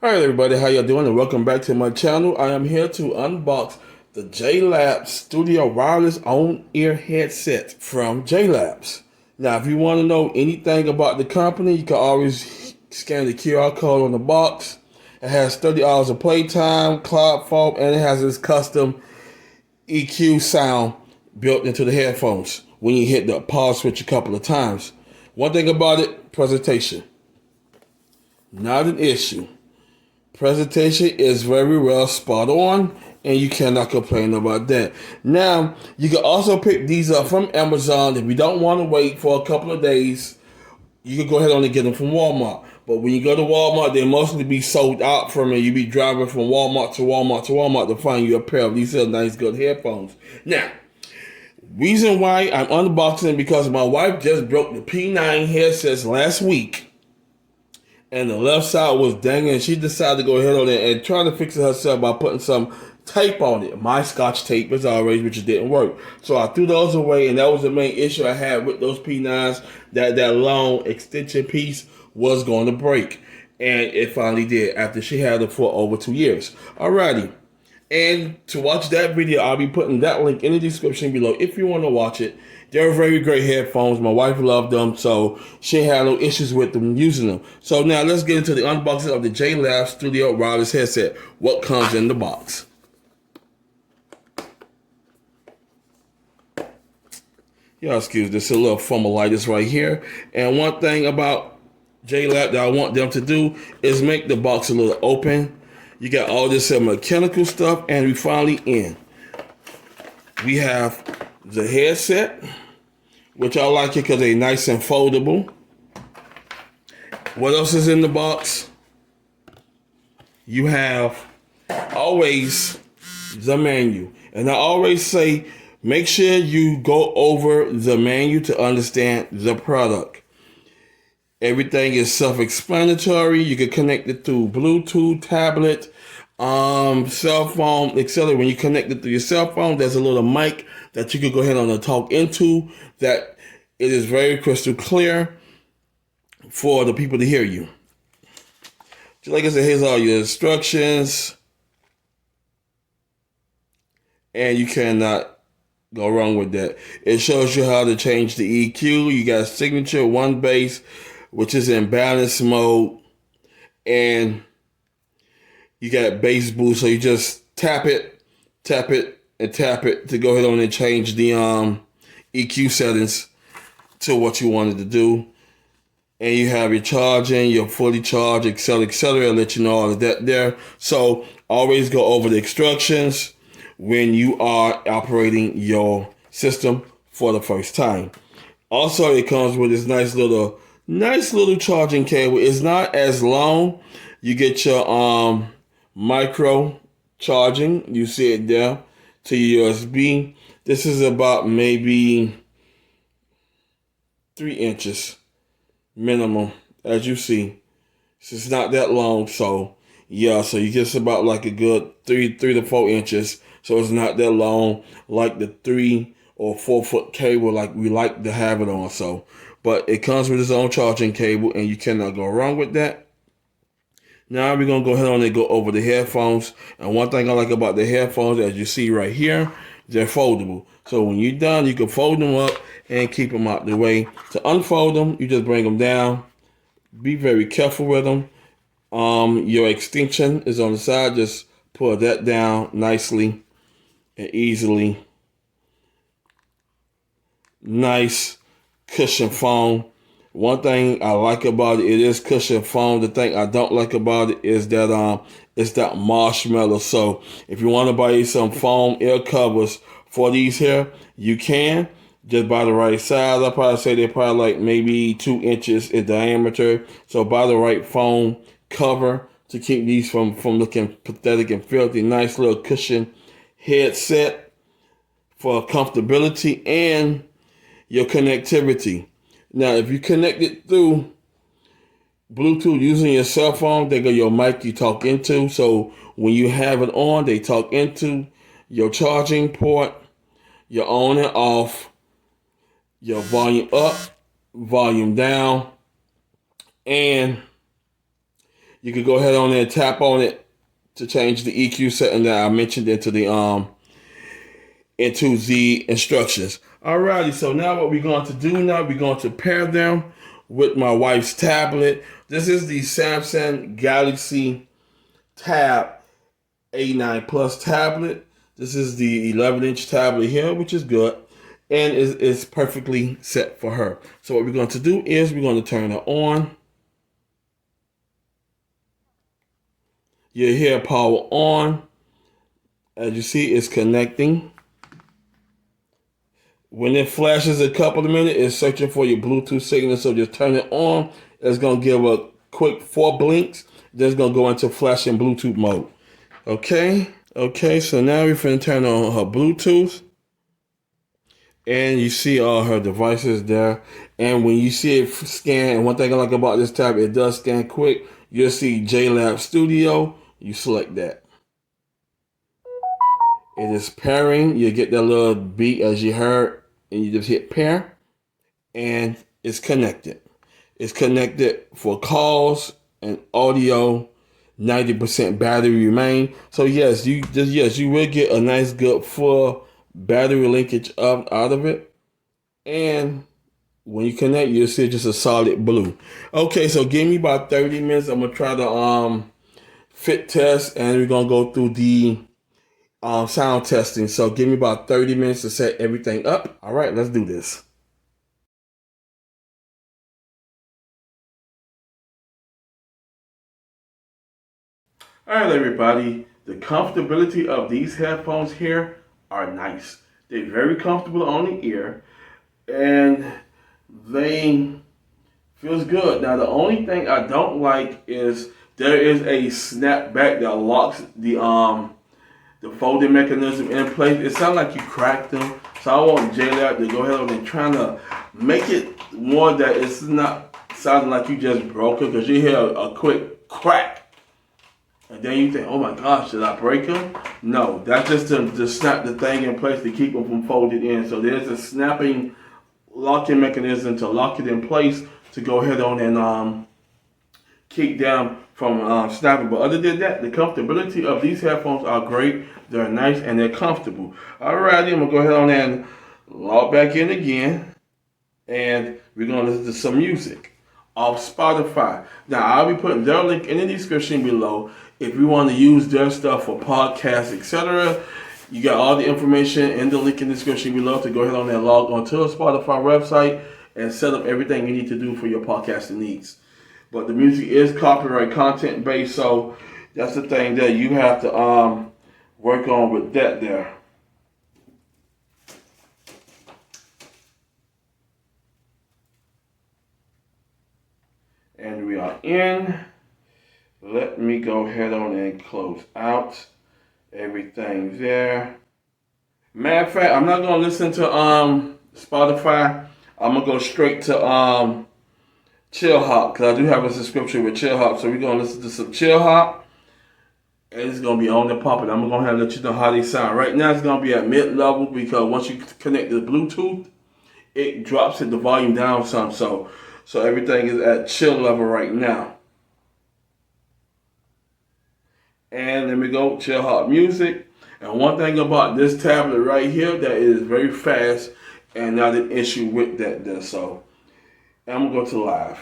Alright everybody, how y'all doing? And welcome back to my channel. I am here to unbox the JLab Studio Wireless On-Ear Headset from JLabs. Now, if you want to know anything about the company, you can always scan the QR code on the box. It has 30 hours of playtime, cloud foam, and it has this custom EQ sound built into the headphones when you hit the pause switch a couple of times. One thing about it, presentation. Not an issue. Presentation is very well spot on, and you cannot complain about that. Now, you can also pick these up from Amazon. If you don't want to wait for a couple of days, you can go ahead and get them from Walmart. But when you go to Walmart, they mostly be sold out from it. You be driving from Walmart to Walmart to Walmart to find you a pair of these nice, good headphones. Now, reason why I'm unboxing because my wife just broke the P9 headsets last week. And the left side was dangling, and she decided to go ahead on it and try to fix it herself by putting some tape on it. My Scotch tape as always, which didn't work. So I threw those away, and that was the main issue I had with those P9s, that long extension piece was going to break. And it finally did after she had it for over 2 years. Alrighty. And to watch that video, I'll be putting that link in the description below if you want to watch it. They're very great headphones. My wife loved them, so she had no issues with them using them. So now let's get into the unboxing of the JLab Studio Wireless headset. What comes in the box? Y'all excuse this, a little fumbleitis right here. And one thing about JLab that I want them to do is make the box a little open. You got all this mechanical stuff, and we finally in. We have the headset, which I like it because they're nice and foldable. What else is in the box? You have always the menu. And I always say, make sure you go over the menu to understand the product. Everything is self-explanatory. You can connect it through Bluetooth, tablet, cell phone, etc. When you connect it to your cell phone, there's a little mic that you can go ahead and talk into that it is very crystal clear for the people to hear you. Just like I said, here's all your instructions. And you cannot go wrong with that. It shows you how to change the EQ. You got signature, one bass, which is in balance mode, and you got bass boost. So you just tap it, and tap it to go ahead on and change the EQ settings to what you wanted to do. And you have your charging, your fully charged, etc., etc. I'll let you know all of that there. So always go over the instructions when you are operating your system for the first time. Also, it comes with this nice little charging cable. It's not as long. You get your micro charging. You see it there to your USB. This is about maybe 3 inches minimum, as you see. It's not that long, so yeah. So you get about like a good 3 to 4 inches. So it's not that long, like the 3 or 4 foot cable like we like to have it on. So, but it comes with its own charging cable, and you cannot go wrong with that. Now we're gonna go ahead on and go over the headphones. And one thing I like about the headphones, as you see right here, they're foldable. So when you're done, you can fold them up and keep them out the way. To unfold them, you just bring them down. Be very careful with them. Your extension is on the side. Just pull that down nicely and easily. Nice cushion foam. One thing I like about it is cushion foam. The thing I don't like about it is that it's that marshmallow. So if you want to buy some foam ear covers for these here, you can. Just buy the right size. I probably say they're probably like maybe 2 inches in diameter. So buy the right foam cover to keep these from looking pathetic and filthy. Nice little cushion headset for comfortability and your connectivity. Now, if you connect it through Bluetooth using your cell phone, they go your mic you talk into. So when you have it on, they talk into your charging port, your on and off, your volume up, volume down, and You can go ahead on there and tap on it to change the EQ setting that I mentioned into the instructions. Alrighty, so now what we're going to do now, we're going to pair them with my wife's tablet. This is the Samsung Galaxy Tab A9 Plus tablet. This is the 11-inch tablet here, which is good, and is perfectly set for her. So what we're going to do is we're going to turn it on. You hear power on. As you see, it's connecting. When it flashes a couple of minutes, it's searching for your Bluetooth signal. So just turn it on. It's going to give a quick 4 blinks. Then it's going to go into flashing Bluetooth mode. Okay. Okay, so now we're going to turn on her Bluetooth. And you see all her devices there. And when you see it scan, and one thing I like about this tab, it does scan quick. You'll see JLab Studio. You select that. It is pairing. You get that little beep as you heard, and you just hit pair, and it's connected. It's connected for calls and audio. 90% battery remain. So yes, you will get a nice, good, full battery linkage out of it. And when you connect, you'll see just a solid blue. Okay, so give me about 30 minutes. I'm gonna try the fit test, and we're gonna go through the sound testing. So give me about 30 minutes to set everything up. All right, let's do this. All right, everybody. The comfortability of these headphones here are nice. They're very comfortable on the ear, and they feels good. Now, the only thing I don't like is there is a snap back that locks the folding mechanism in place. It sounds like you cracked them. So I want JLab to go ahead and trying to make it more that it's not sounding like you just broke it, because you hear a quick crack. And then you think, oh my gosh, did I break them? No, that's just to snap the thing in place to keep them from folding in. So there's a snapping locking mechanism to lock it in place to go ahead on and keep them from snapping. But other than that, the comfortability of these headphones are great. They're nice and they're comfortable. Alrighty, I'm gonna go ahead on and log back in again, and we're gonna listen to some music off Spotify. Now I'll be putting their link in the description below if you want to use their stuff for podcasts, etc. You got all the information in the link in the description below to go ahead on and log on to the Spotify website and set up everything you need to do for your podcasting needs. But the music is copyright content based, so that's the thing that you have to work on with that there. And we are in. Let me go ahead on and close out everything there. Matter of fact, I'm not gonna listen to Spotify. I'm gonna go straight to Chill Hop, because I do have a subscription with Chill Hop. So we're gonna listen to some Chill Hop, and it's gonna be on the pop. And I'm gonna have to let you know how they sound. Right now it's gonna be at mid level, because once you connect the Bluetooth, it drops the volume down some. So everything is at chill level right now. And let me go Chill Hop music. And one thing about this tablet right here, that is very fast and not an issue with that there. So I'm gonna go to live.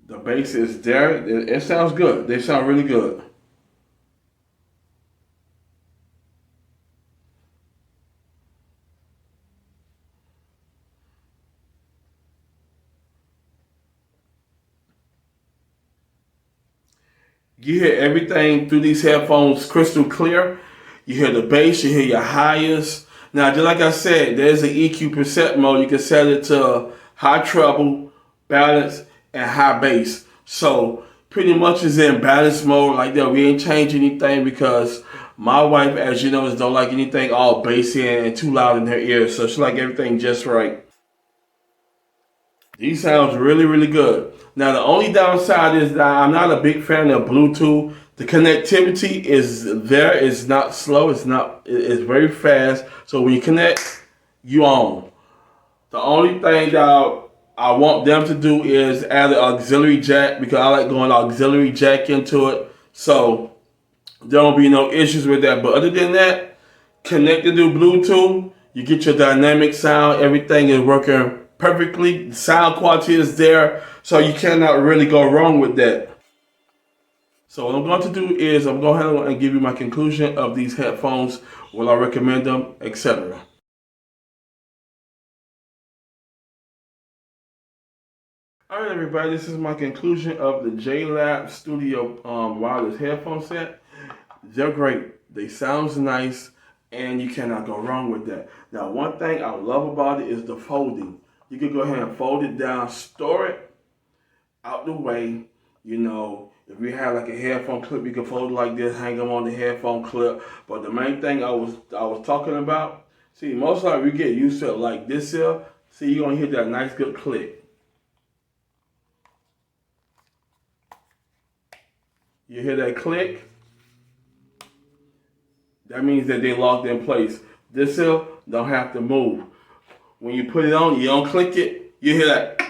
The bass is there. It sounds good. They sound really good. You hear everything through these headphones crystal clear. You hear the bass, you hear your highest. Now, just like I said, there's an EQ preset mode. You can set it to high treble, balance, and high bass. So pretty much is in balance mode like that. We ain't change anything, because my wife, as you know, don't like anything all bassy and too loud in her ears. So she like everything just right. These sounds really, really good. Now, the only downside is that I'm not a big fan of Bluetooth The connectivity is there. It's not slow. It's very fast. So when you connect, you on. The only thing that I want them to do is add an auxiliary jack because I like going auxiliary jack into it. So there won't be no issues with that. But other than that, connected to Bluetooth, you get your dynamic sound. Everything is working perfectly. The sound quality is there. So you cannot really go wrong with that. So what I'm going to do is I'm going to go ahead and give you my conclusion of these headphones. Will I recommend them, etc. All right, everybody, this is my conclusion of the JLab Studio wireless headphone set. They're great. They sounds nice, and you cannot go wrong with that. Now, one thing I love about it is the folding. You can go ahead and fold it down, store it out the way. You know, if you have like a headphone clip, you can fold it like this, hang them on the headphone clip. But the main thing I was talking about, see, most of we get used to it like this here. See, you're gonna hear that nice good click. You hear that click? That means that they locked in place. This here don't have to move. When you put it on, you don't click it, you hear that.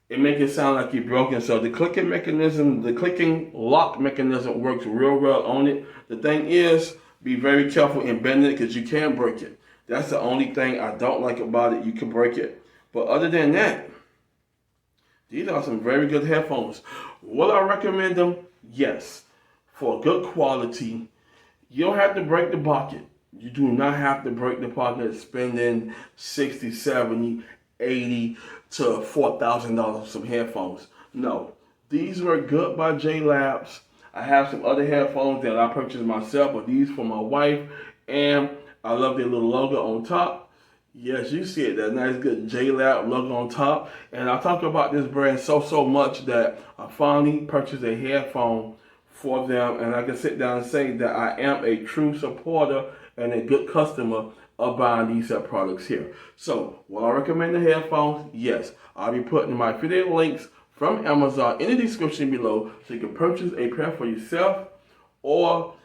It makes it sound like you're broken. So the clicking mechanism, the clicking lock mechanism works real well on it. The thing is, be very careful in bending it because you can break it. That's the only thing I don't like about it. You can break it. But other than that, these are some very good headphones. Will I recommend them? Yes. For good quality, you don't have to break the pocket. You do not have to break the pocket spending 60, 70, 80 to $4,000 for some headphones. No, these were good by JLabs. I have some other headphones that I purchased myself, but these for my wife, and I love their little logo on top. Yes, you see it, that nice good JLab logo on top. And I talk about this brand so much that I finally purchased a headphone for them, and I can sit down and say that I am a true supporter and a good customer of buying these products here. So, will I recommend the headphones? Yes. I'll be putting my affiliate links from Amazon in the description below so you can purchase a pair for yourself, or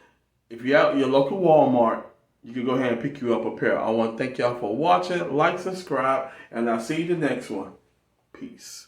if you're out at your local Walmart, you can go ahead and pick you up a pair. I want to thank y'all for watching. Like, subscribe, and I'll see you the next one. Peace.